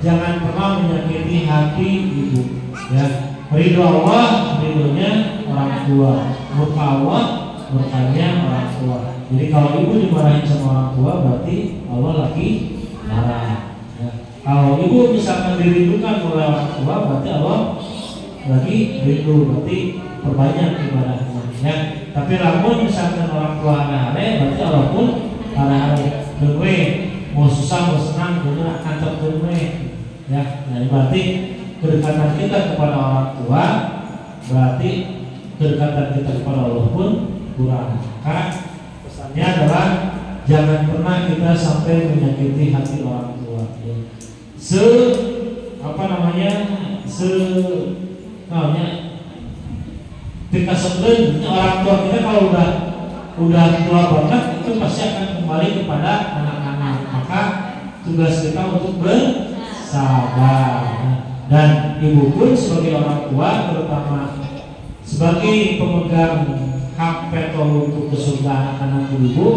jangan pernah menyakiti hati ibu, ya. Ridho Allah, ridhonya orang tua, murka Allah, murkanya orang tua. Jadi kalau ibu dimarahin sama orang tua, berarti Allah lagi marah, ya. Kalau ibu misalkan dirindukan oleh orang tua, berarti Allah lagi rindu, berarti perbanyak ibadahnya, ya. Tapi lamun misalkan orang tua hare-hare, berarti Allah pun hare-hare. Dewe mau susah mau senang, bener antar dewe, ya. Nah, berarti kedekatan kita kepada orang tua, berarti kedekatan kita kepada Allah pun kurang. Maka pesannya adalah jangan pernah kita sampai menyakiti hati orang tua, ya. Ketika sebenarnya orang tua kita kalau udah tua banget, itu pasti akan kembali kepada anak-anak. Maka tugas kita untuk bersabar. Dan ibu pun sebagai orang tua, terutama sebagai pemegang hak veto untuk ke surga anak-anak ibu,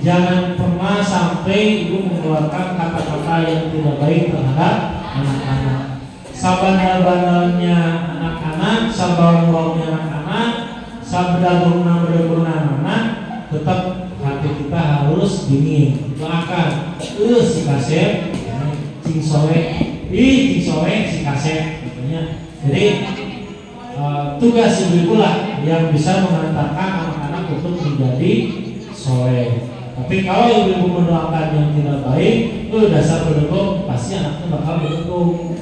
jangan pernah sampai ibu mengeluarkan kata-kata yang tidak baik terhadap anak-anak. Sabandar-bandarnya anak-anak, sabar-barnya anak-anak, sabda-gurna anak-anak, tetap hati kita harus dingin. Doakan, si kasep, cing soe, si kasep, gitu. Jadi tugas ibu lah yang bisa mengantarkan anak-anak untuk menjadi soleh. Tapi kalau ibu mendoakan yang tidak baik, dasar berdengkung, pasti anaknya bakal berdengkung.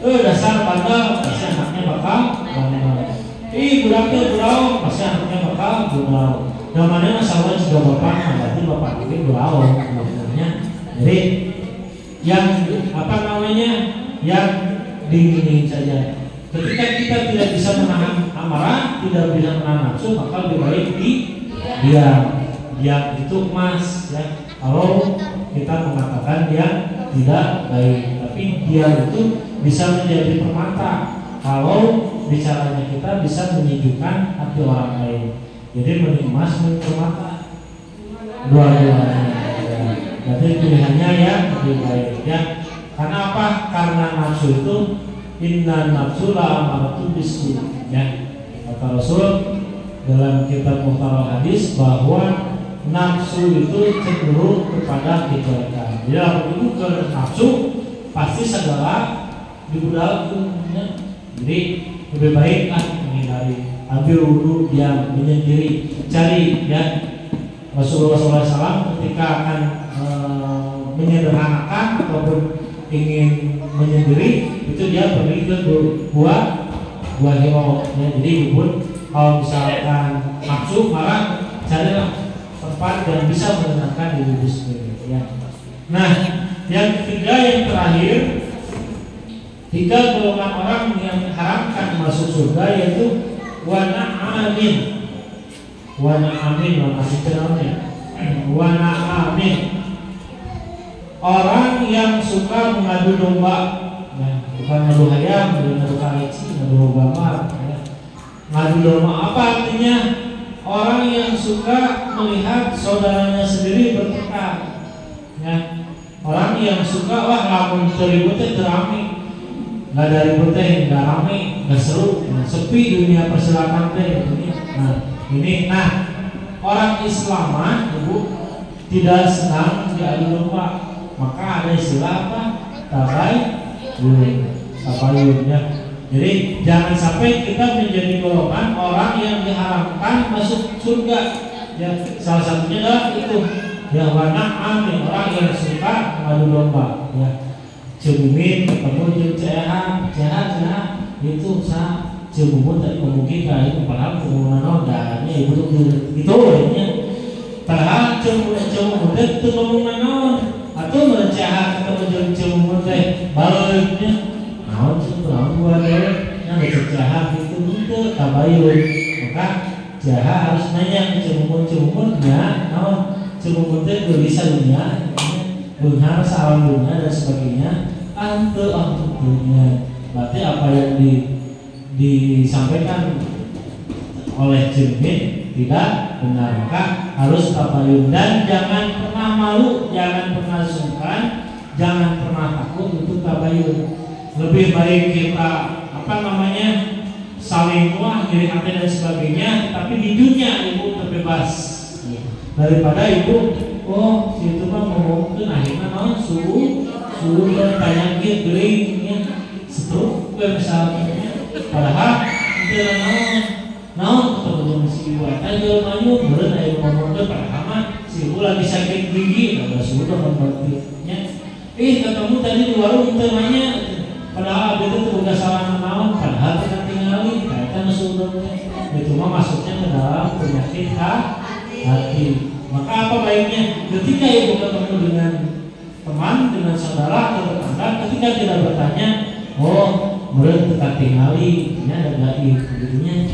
Dasar bandel, pasti anaknya bakal bandel. Budaknya burau, pasti anaknya bakal burau. Namanya masalah juga bapak, berarti bapak itu burau. Jadi yang yang dingin saja. Ketika kita tidak bisa menahan amarah, tidak bisa menahan nafsu, maka lebih baik diam. Diam itu emas, ya. Kalau kita mengatakan dia tidak baik, tapi diam itu bisa menjadi permata. Kalau bicaranya kita bisa menyejukkan hati orang lain. Jadi mending emas, mending permata, dua-duanya. Jadi pilihannya yang lebih baik, ya. Karena apa? Karena nafsu itu inna nafsu la amaratu bisu, ya. Kata Rasul dalam kitab Muhtaral Hadis bahwa nafsu itu cenderung kepada kejelekan. Jadi kalau itu ke nafsu pasti segala dibudalkan, ya. Jadi lebih baik menghindari. Ambil wudhu, diam, menyendiri, cari, ya. Rasulullah SAW ketika akan menyederhanakan ataupun ingin menyendiri, itu dia pergi ke buah hiro, ya. Jadi ibu pun kalau misalkan nafsu marah, carilah tempat yang bisa menenangkan diri sendiri, ya. Nah, yang ketiga, yang terakhir, 3 golongan orang yang diharamkan masuk surga yaitu wana'amin, masih kenalnya, wana'amin, orang yang suka mengadu domba, ya. Bukan ngadu ayam, ngadu kaleci, ngadu gambar, ya. Ngadu domba apa artinya? Orang yang suka melihat saudaranya sendiri bertengkar, ya. Orang yang suka, wah lamun ributnya terami, nggak ada ributnya, nggak rame, nggak seru, sepi dunia persilatan teh. Nah, orang Islam ibu tidak senang diadu domba, maka ada istilah apa? Tabayun, ya. Jadi jangan sampai kita menjadi golongan orang yang diharamkan masuk surga. Ya, salah satunya adalah itu, ya, wana'amin, orang yang suka mengadu domba, ya. Cebumin ketemu jeung ceha itu sah cebumun tadi mungkin itu padahal kemudian dahanya ibu tuh gitu ya. Padahal cebumun itu ngomong naon atau menceha ketemu jeung cebumun teh baliknya naon buat yang berjahat itu tabayun. Maka jahat harus nanya ke cemumun-cemumunnya, naon cemumun teh bisa dunia, benar salam dunia dan sebagainya, untuk dunia. Berarti apa yang disampaikan oleh cermin tidak benar, maka harus tabayun dan jangan pernah malu, jangan pernah sungkan, jangan pernah takut untuk tabayun. Lebih baik kita saling muah, iri hati dan sebagainya, tapi di dunia ibu terbebas daripada ibu si itu mah ngomongkeun akhirna naon suhu dan penyakit geringnya stroke misalnya, padahal itu naon ketemu si ibu eta jeung maju meureun aya ngomongkeun padahal mah si ibu lagi sakit gigi, ada sudah membantunya ketemu tadi di warung teu nanya padahal itu tugas salah naon, padahal kita tinggalin kaitan sumbernya itu mah masuknya ke dalam penyakit hati. Maka apa baiknya ketika ibu ketemu dengan teman, dengan saudara atau tetangga, ketika tidak bertanya, meureun kita tingali nya ada gaib begitunya,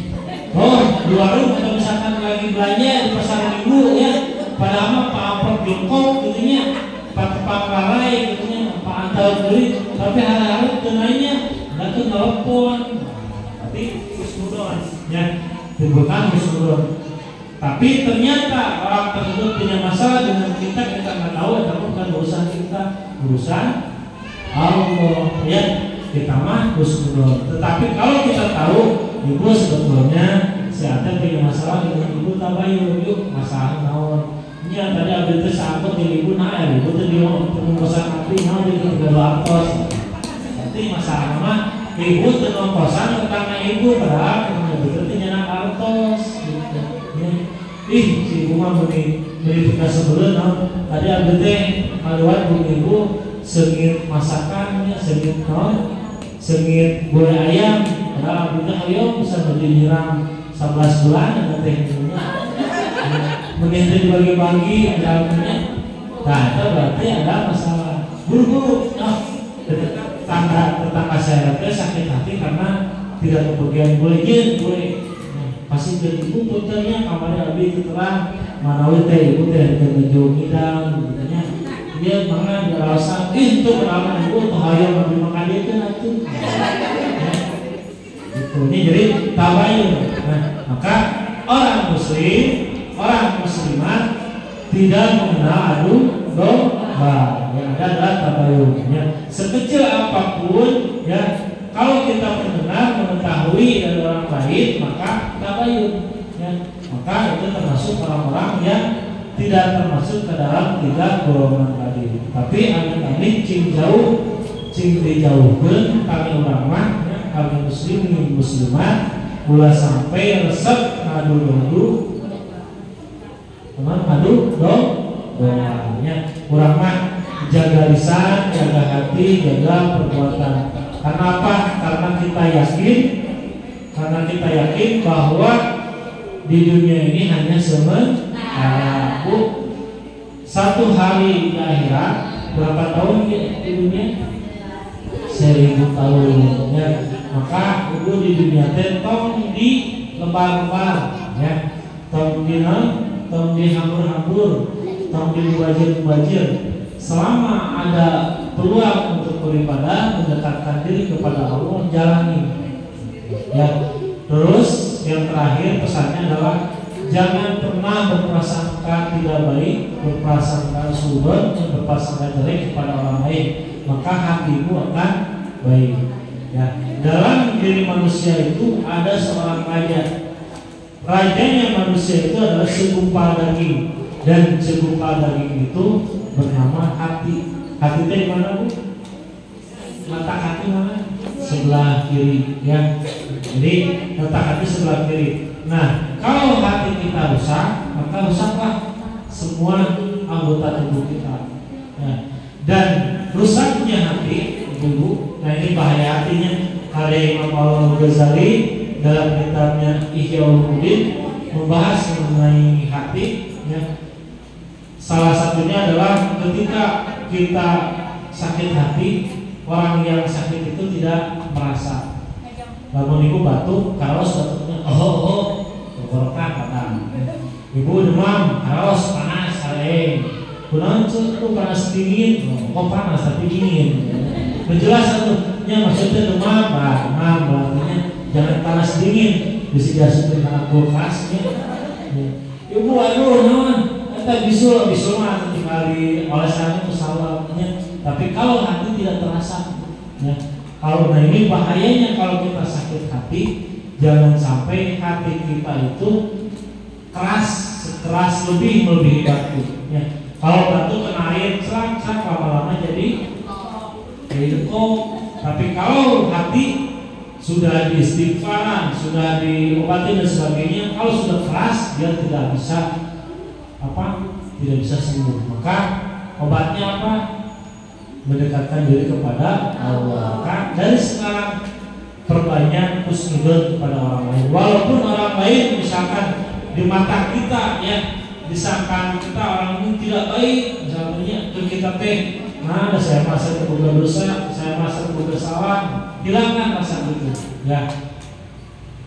di warung atau misalkan lagi belanja di pasar minggu, ya, padahal mah pampor jongkok gitunya, tepat larai katanya Pak antar beli tapi harap tenainya nggak tuh telepon tapi husnudon ya bukan husnudon tapi ternyata orang tersebut punya masalah dengan kita nggak tahu itu bukan urusan kita urusan Allah ya kita mah husnudon tetapi kalau kita tahu ibu sebetulnya si Ate punya masalah dengan ibu tabayun yuk masalah naon nya tadi abis itu sahabat di ibu nah ya ibu tuh di pengkosan hati nah di tiga atas nanti masalah mah ibu tuh pengkosan karena ibu berat karena ibu tuh nyenak artos gitu ya ih si ibu mah verifikasi sebelum nah tadi abis itu maluan ibu sengit masakannya sengit non sengit gulai ayam padahal abis itu ayo bisa menyiram 11 bulan ada tehnya mungkin dibagi-bagi ada punya nah itu berarti ada masalah buru-buru tetangga saya sakit hati karena tidak kebagian boleh pasti jadi ibu puternya kamarnya lebih terang manawi teh ibu teh menuju hidang gitu dia mangan dia rasa itu pengalaman ibu tuh hayang lebih makan dia kan itu gitu ini jadi tabayun maka orang muslimat tidak mengenal adu domba yang ada adalah tabayunnya sekecil apapun ya kalau kita mendengar mengetahui dari orang lain maka tabayun ya maka itu termasuk orang-orang yang tidak termasuk ke dalam 3 golongan tadi tapi amit-amit cing dijauhkan kami ulama ya, kami muslimin muslimat ulah sampai resep ngadu domanya kurang mah jaga lisan, jaga hati, jaga perbuatan. Kenapa? Karena kita yakin bahwa di dunia ini hanya sementara. Satu hari di akhirat berapa tahun di dunia? 1000 tahun ya. Maka itu di dunia tong di lembar-lembar ya. Tong di hambur-hambur, tong di mubajir. Selama ada peluang untuk beribadah, mendekatkan diri kepada Allah, jalani. Ya. Terus yang terakhir pesannya adalah jangan pernah berprasangka tidak baik, berprasangka suudon, berprasangka jelek kepada orang lain, maka hatimu akan baik. Ya. Dalam diri manusia itu ada seorang raja. Rajanya manusia itu adalah segumpal daging, dan segumpal daging itu bernama hati. Hati itu di mana, Bu? Letak hati mana? Sebelah kiri, ya. Jadi letak hati sebelah kiri. Nah, kalau hati kita rusak, maka rusaklah semua anggota tubuh kita. Nah, dan rusaknya hati, Ibu. Nah, ini bahaya hatinya. Ada Imam Al-Ghazali dalam kitabnya Ihya Ulumuddin membahas mengenai hati. Ya. Salah satunya adalah ketika kita sakit hati, orang yang sakit itu tidak merasa. Lamun ibu batuk, karos batuknya tenggorokan kata. Ibu demam, karos panas, saleng. Kunaon itu panas dingin, kok panas tapi dingin. Menjelas atunya maksudnya demam, artinya jangan panas dingin, bisa jasukin karena kulkasnya. Ibu aduh naon, kita bisul mah tinggali olesannya pesawatnya. Tapi kalau hati tidak terasa, ya. Kalau nah ini bahayanya kalau kita sakit hati, jangan sampai hati kita itu keras lebih batu. Ya. Kalau batu kena air, serak lama-lama jadi kok. Tapi kalau hati sudah diistighfaran, sudah diobati dan sebagainya, kalau sudah keras dia tidak bisa sembuh. Maka obatnya apa? Mendekatkan diri kepada Allah. Maka dari sekarang perbanyak husnudon kepada orang lain. Walaupun orang lain misalkan di mata kita ya disangka kita orang ini tidak baik, misalnya ke kita nah saya masa terbuka dosa, saya masa terbuka salah, hilangkan rasa itu. Ya.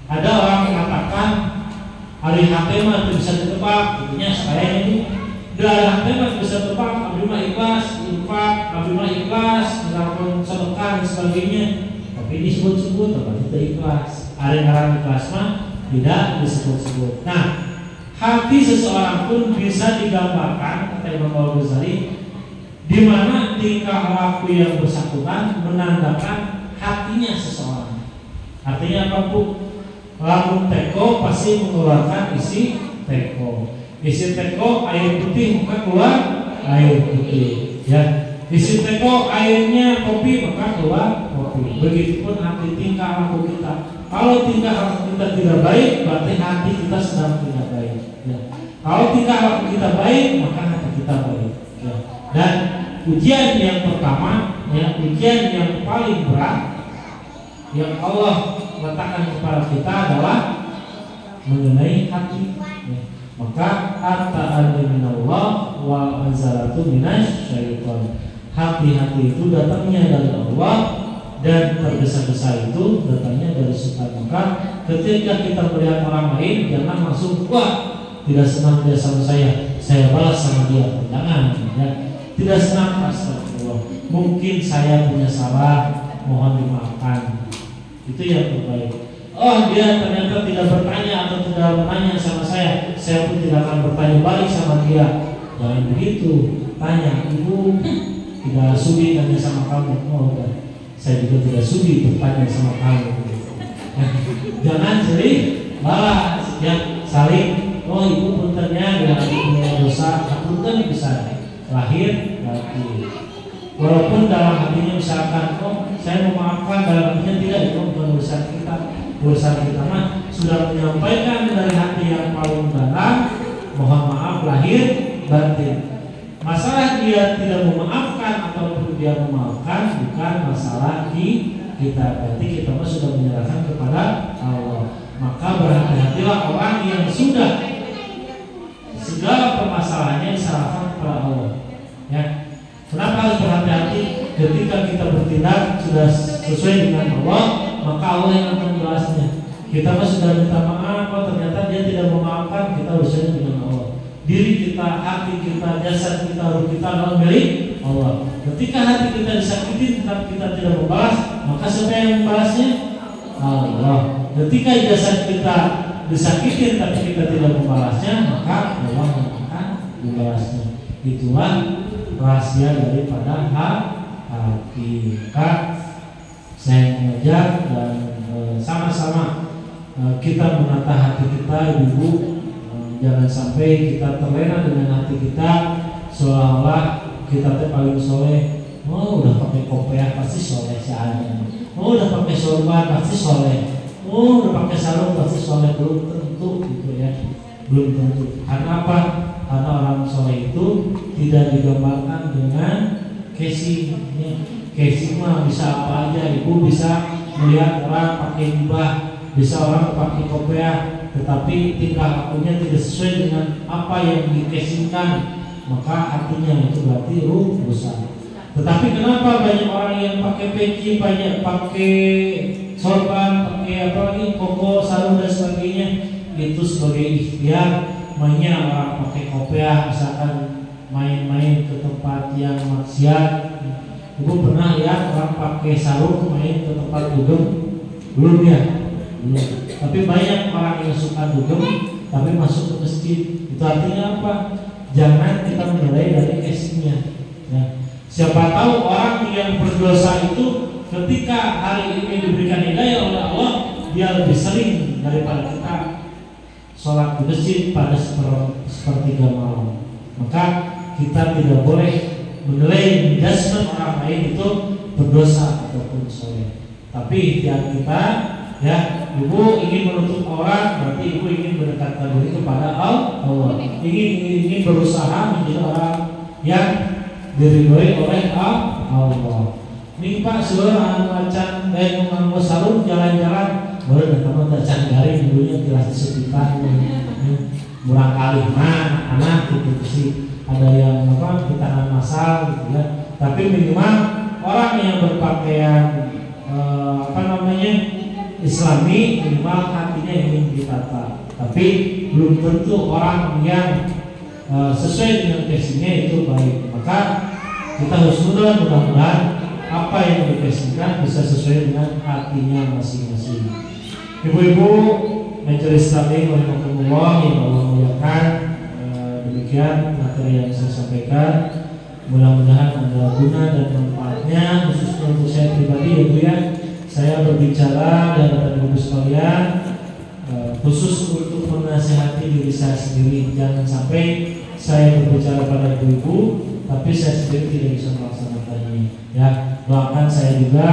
Ada orang mengatakan hari hati mah bisa ditebak, intinya saya ini dari hati mah bisa tebak, Abi mah ikhlas infak, Abi mah ikhlas melakukan sedekah dan sebagainya, tapi disebut-sebut apa itu ikhlas. Ada yang ikhlas mah tidak disebut-sebut. Nah, hati seseorang pun bisa digambarkan kata Imam Al-Ghazali, di mana tingkah laku yang bersangkutan menandakan hatinya seseorang. Artinya apa Bu? Lamun teko pasti mengeluarkan isi teko. Isi teko air putih maka keluar air putih. Ya, isi teko airnya kopi maka keluar kopi. Begitupun hati tingkah laku kita. Kalau tingkah laku kita tidak baik, berarti hati kita sedang tidak baik. Ya. Kalau tingkah laku kita baik, maka hati kita baik. Ya. Dan ujian yang pertama, ya, ujian yang paling berat yang Allah letakkan kepada kita adalah mengenai hati. Ya. Maka at-ta'alli minallah wal azalatu minasyaiton. Hati-hati itu datangnya dari Allah dan tergesa-gesa itu datangnya dari setan. Maka ketika kita melihat orang lain, jangan langsung wah tidak senang dia sama saya balas sama dia. Jangan, ya. Tidak senang astagfirullah. Mungkin saya punya salah, mohon dimaafkan. Itu yang terbaik. Oh dia ternyata tidak bertanya atau tidak bertanya sama saya pun tidak akan bertanya balik sama dia. Jangan begitu. Tanya, ibu tidak sudi tanya sama kamu. Oh udah, saya juga tidak sudi bertanya sama kamu. Jangan sering balas, ya saling. Oh ibu puntennya dengan punya dosa, punten bisa lahir hati. Walaupun dalam hatinya misalkan, oh saya memaafkan, dalam hatinya tidak, itu bukan urusan kita. Urusan kita mah sudah menyampaikan dari hati yang paling dalam, mohon maaf lahir batin. Masalah dia tidak memaafkan ataupun dia memaafkan bukan masalah di kita. Berarti kita mah sudah menyerahkan kepada Allah. Maka berhati-hatilah orang yang sudah segala permasalahannya diserahkan kepada Allah. Ya. Kenapa harus berhati-hati? Ketika kita bertindak sudah sesuai dengan Allah, maka Allah yang akan membalasnya. Kita mah sudah minta maaf, ternyata dia tidak memaafkan, kita urusannya dengan Allah. Diri kita, hati kita, jasad kita, ruh kita adalah milik Allah. Ketika hati kita disakiti, tetapi kita tidak membalas, maka siapa yang membalasnya? Allah. Ketika jasad kita disakiti, tapi kita tidak membalasnya, maka Allah yang akan membalasnya. Itulah rahasia daripada hati. Maka saya mengajak dan sama-sama kita menata hati kita, ibu. Jangan sampai kita terlena dengan hati kita seolah-olah kita paling soleh. Oh udah pakai kopiah pasti soleh saja. Oh udah pakai sorban pasti soleh. Oh udah pakai sarung pasti soleh. Belum tentu gitu ya. Belum tentu. Karena apa? Karena orang soleh itu tidak digambarkan dengan casing. Casing mah bisa apa aja. Ibu bisa melihat orang pakai jubah, bisa orang pakai kopiah, tetapi tingkah lakunya tidak sesuai dengan apa yang dikasihkan, maka artinya itu berarti rusak. Tetapi kenapa banyak orang yang pakai peci, banyak pakai sorban, pakai apa lagi, koko, sarung dan sebagainya, itu sebagai ikhtiar. Mainnya orang pakai kopiah, misalkan main-main ke tempat yang maksiat. Ibu pernah lihat orang pakai sarung main ke tempat dugem? Belum ya? Belum. Tapi banyak orang yang suka dugem tapi masuk ke masjid. Itu artinya apa? Jangan kita menilai dari casingnya. Ya. Siapa tahu orang yang berdosa itu ketika hari ini diberikan hidayah oleh Allah, dia lebih sering daripada kita sholat di masjid pada sepertiga malam. Maka kita tidak boleh menilai menjudgment orang lain itu berdosa ataupun soleh. Tapi ikhtiar kita, ya, ibu ingin menutup orang, berarti ibu ingin mendekatkan diri kepada Allah. Ingin berusaha menjadi orang yang diridhoi oleh Allah. Ini Pak suara macan kayak nganggo sarung jalan-jalan, boleh datang macan garing dulunya jelas disepikan. Murah kali mah anak gitu sih. Ada yang apa di tangan masal gitu ya. Tapi minimal orang yang berpakaian Islami, minimal hatinya ingin ditata. Tapi belum tentu orang yang sesuai dengan casingnya itu baik. Maka kita husnudzon, mudah-mudahan apa yang dikasihkan bisa sesuai dengan hatinya masing-masing. Ibu-ibu majelis taklim rahimakumullah yang Allah muliakan, demikian materi yang saya sampaikan. Mudah-mudahan ada guna dan manfaatnya, khususnya untuk saya pribadi ya Bu ya. Saya berbicara dan Bapak-Ibu sekalian khusus untuk menasihati diri saya sendiri. Jangan sampai saya berbicara pada ibu-ibu tapi saya sendiri tidak bisa melaksanakannya. Ya, doakan saya juga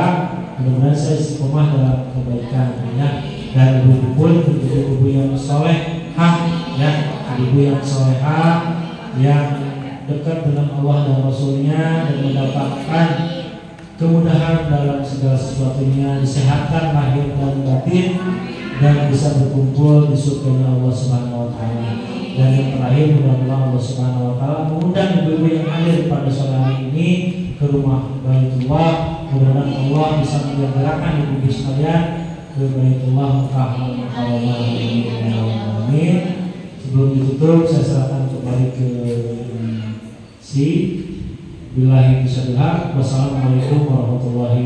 mudah-mudahan saya istiqomah dalam kebaikan ya. Dan ibu-ibu pun ibu-ibu yang solehah ya, ibu yang solehah yang dekat dengan Allah dan Rasulnya dan mendapatkan kemudahan dalam segala sesuatunya, kesehatan lahir dan batin, dan bisa berkumpul di surga Allah Subhanahu wa taala. Dan yang terakhir, mudah-mudahan Allah Subhanahu wa taala mengundang ibu-ibu yang hadir pada sore hari ini ke rumah Baitullah. Mudah-mudahan Allah bisa menjadikan ibu-ibu sekalian ke Baitullah Mekah Amin. Sebelum ditutup, saya serahkan kembali ke si Billahi Wassalamualaikum warahmatullahi